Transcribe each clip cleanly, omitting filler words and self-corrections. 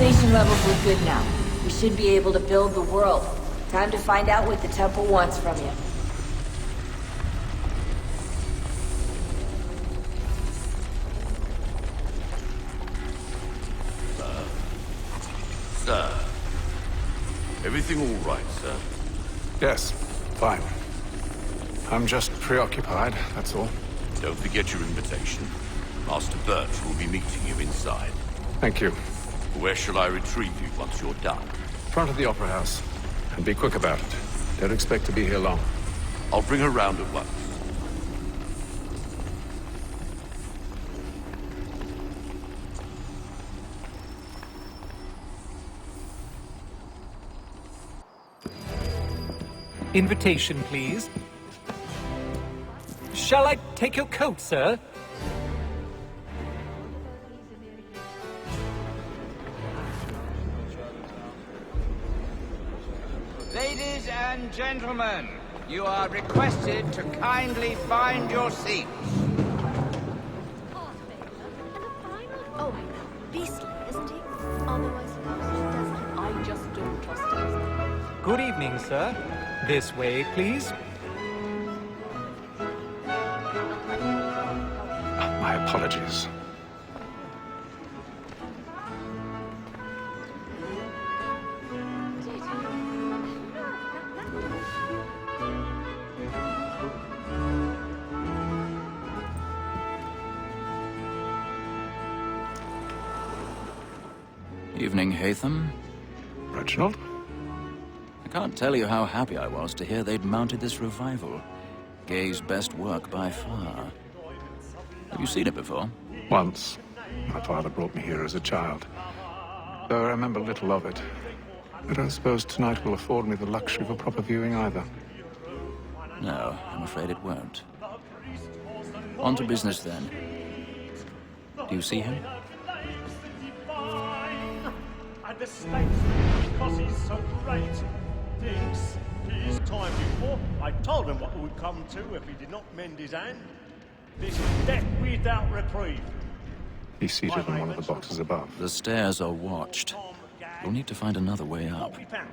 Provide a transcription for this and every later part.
Civilization levels look good now. We should be able to build the world. Time to find out what the temple wants from you. Sir. Everything all right, sir? Yes, fine. I'm just preoccupied, that's all. Don't forget your invitation. Master Birch will be meeting you inside. Thank you. Where shall I retrieve you once you're done? Front of the Opera House. And be quick about it. Don't expect to be here long. I'll bring her round at once. Invitation, please. Shall I take your coat, sir? Ladies and gentlemen, you are requested to kindly find your seats. Oh, beastly, isn't he? Although I suppose he doesn't. I just don't trust him. Good evening, sir. This way, please. My apologies. Evening, Hatham. Reginald? I can't tell you how happy I was to hear they'd mounted this revival. Gay's best work by far. Have you seen it before? Once. My father brought me here as a child. Though I remember little of it. I don't suppose tonight will afford me the luxury of a proper viewing either. No, I'm afraid it won't. On to business then. Do you see him? And the States, because he's so great, thinks his time before. I told him what would come to if he did not mend his hand. This is death without reprieve. He's seated in one of the boxes above. The stairs are watched. You'll need to find another way up. £40.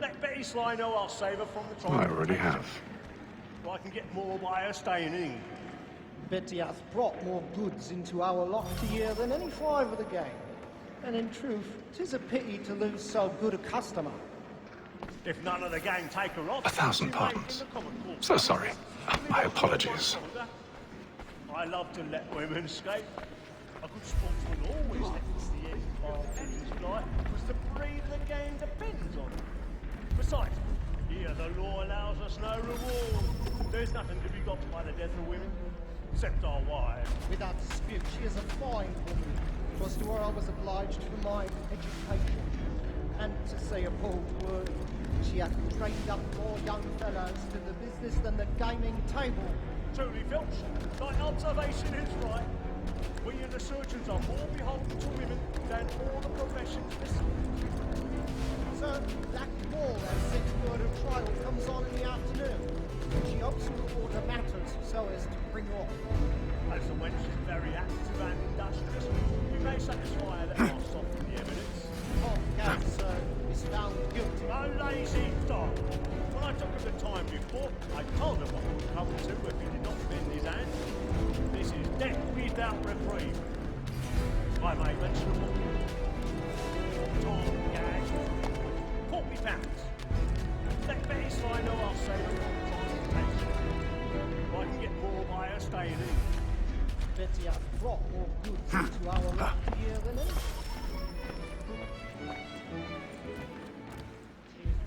Let Betty Sly know I'll save her from the trial. I already have. I can get more by her staying in England. Betty hath brought more goods into our lofty year than any five of the gang. And in truth, 'tis a pity to lose so good a customer. If none of the gang take her off... 1,000 pardons. So sorry. My apologies. I love to let women escape. A good sportsman always lets the end part of his life because the breed of the game depends on it. Besides, here the law allows us no reward. There's nothing to be got by the death of women, except our wives. Without dispute, she is a fine woman. 'Twas to her I was obliged for my education. And to say a bold word, she hath trained up more young fellows to the business than the gaming table. Truly, Filch, thy observation is right. We and the surgeons are more beholden to women than all the professions besides. Sir, Black Wall has six murder trial comes on in the afternoon. She hopes to order matters so as to bring off. As the wench is very active and industrious, we may satisfy her that I'll soften the evidence. Tom Gadd, sir, is found guilty. A lazy dog. When I took him the time before, I told him what would come to if he did not bend his hand. This is death without reprieve. I may mention a book. Tom Gadd. £40. Let Betty Sly know I'll save her from the time it takes. I can get more by her staying in. Betty hath brought more goods into our lofty year than any.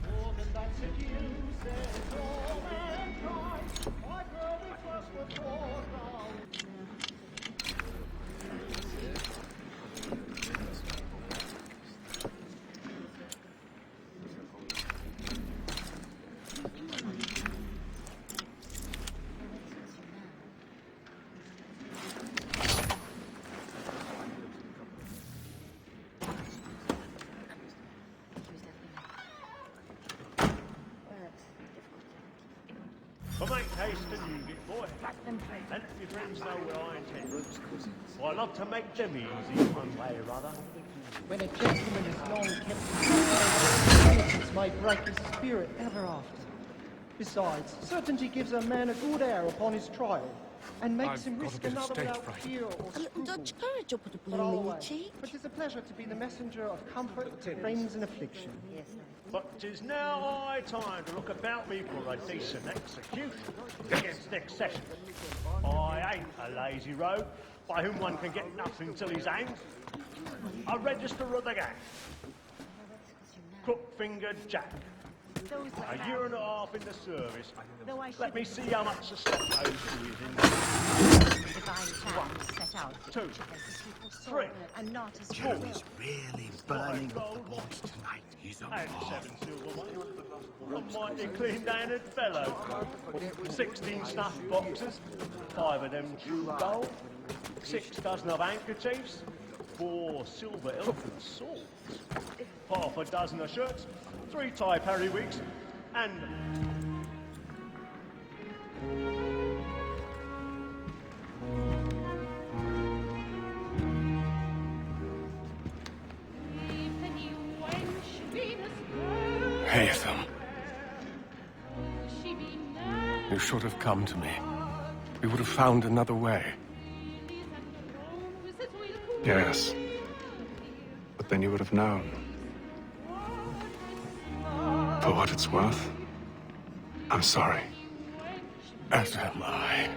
More than that to you, says all mankind. My girl, we first were born now. But make haste and you get boy. Let your friends know where I intend. I love to make them easy one way or other. When a gentleman is long kept in may break his spirit ever after. Besides, certainty gives a man a good air upon his trial, and makes him risk another without fear or A little Dutch scruple. courage will put a But bloom in your always, cheek. for 'tis a pleasure to be the messenger of comfort to friends in affliction. But 'tis now high time to look about me for a decent execution against next session. I ain't a lazy rogue by whom one can get nothing till he's hanged. A register of the gang. Crook-fingered Jack. A year and a half in the service. Let me see how much the stock owes to his Set out 2, 3, and not as Joe's really burning up the box tonight. He's and 7 silver. A mighty clean-handed fellow. 16 snuff boxes, 5 of them true gold, 6 dozen of handkerchiefs, 4 silver elephant swords, half a dozen of shirts, 3 tie periwigs, and... Haytham. You should have come to me. We would have found another way. Yes. But then you would have known. For what it's worth, I'm sorry. As am I.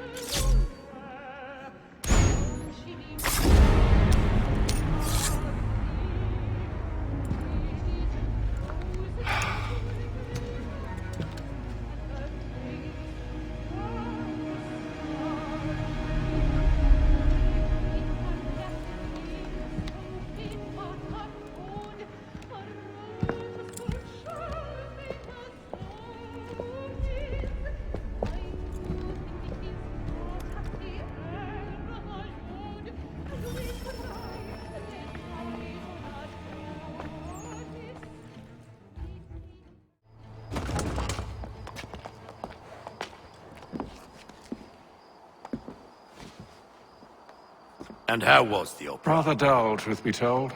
And how was the opera? Rather dull, truth be told.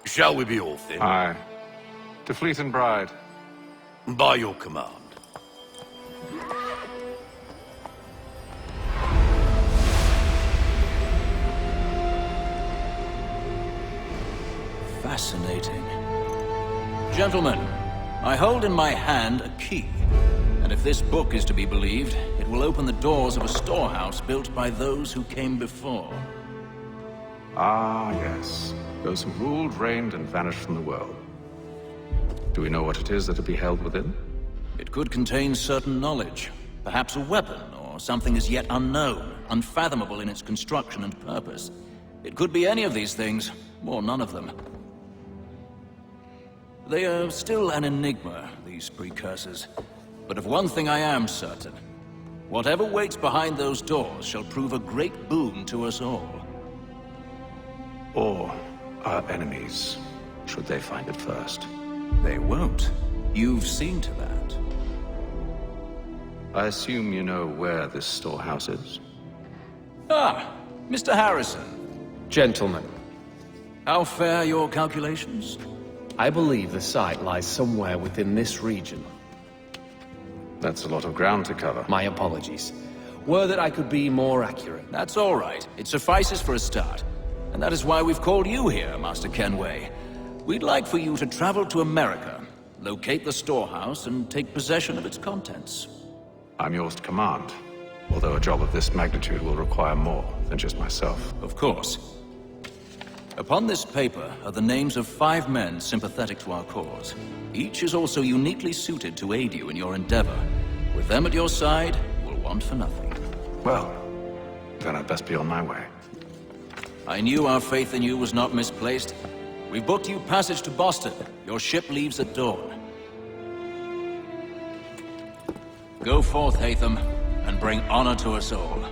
Shall we be off then? Aye. To Fleet and Bride. By your command. Fascinating. Gentlemen, I hold in my hand a key. And if this book is to be believed, it will open the doors of a storehouse built by those who came before. Ah, yes. Those who ruled, reigned, and vanished from the world. Do we know what it is that will be held within? It could contain certain knowledge. Perhaps a weapon, or something as yet unknown, unfathomable in its construction and purpose. It could be any of these things, or none of them. They are still an enigma, these precursors. But of one thing I am certain. Whatever waits behind those doors shall prove a great boon to us all. Or our enemies, should they find it first. They won't. You've seen to that. I assume you know where this storehouse is? Ah, Mr. Harrison. Gentlemen, How fare your calculations? I believe the site lies somewhere within this region. That's a lot of ground to cover. My apologies. Were that I could be more accurate. That's all right. It suffices for a start. And that is why we've called you here, Master Kenway. We'd like for you to travel to America, locate the storehouse, and take possession of its contents. I'm yours to command, although a job of this magnitude will require more than just myself. Of course. Upon this paper are the names of 5 men sympathetic to our cause. Each is also uniquely suited to aid you in your endeavor. With them at your side, we'll want for nothing. Well, then I'd best be on my way. I knew our faith in you was not misplaced. We've booked you passage to Boston. Your ship leaves at dawn. Go forth, Haytham, and bring honor to us all.